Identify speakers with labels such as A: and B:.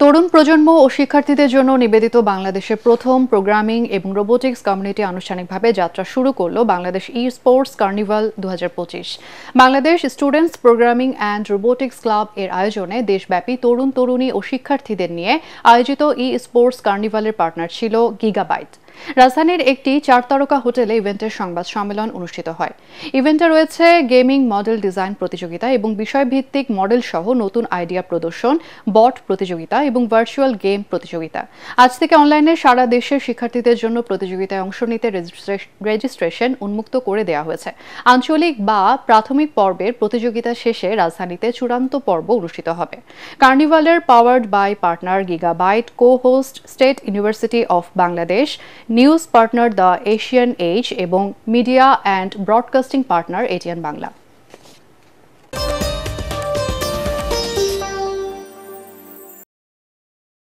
A: তরুণ প্রজন্ম ও শিক্ষার্থীদের জন্য নিবেদিত বাংলাদেশের প্রথম প্রোগ্রামিং এবং রোবোটিক্স কমিউনিটি আনুষ্ঠানিকভাবে যাত্রা শুরু করল Bangladesh esports carnival 2025। Bangladesh students programming and robotics club এর আয়োজনে দেশব্যাপী তরুণ তরুণী ও শিক্ষার্থীদের নিয়ে আয়োজিত ই-স্পোর্টস কার্নিভালের পার্টনার ছিল গিগাবাইট। রাজধানীর একটি 4 তারকা হোটেলে ইভেন্টের সংবাদ সম্মেলন অনুষ্ঠিত হয়। ইভেন্টে রয়েছে গেমিং মডেল ডিজাইন প্রতিযোগিতা এবং বিষয়ভিত্তিক মডেল সহ নতুন আইডিয়া প্রদর্শন, বট প্রতিযোগিতা এবং ভার্চুয়াল গেম প্রতিযোগিতা। আজ থেকে অনলাইনে সারা দেশের শিক্ষার্থীদের জন্য প্রতিযোগিতায় অংশ নিতে রেজিস্ট্রেশন উন্মুক্ত করে দেওয়া হয়েছে। আঞ্চলিক বা প্রাথমিক পর্বের প্রতিযোগিতা শেষে রাজধানীতে চূড়ান্ত পর্ব অনুষ্ঠিত হবে। কার্নিভালের powered by partner Gigabyte, cohost state university of Bangladesh, news partner the Asian Age এবং media and broadcasting partner ATN Bangla.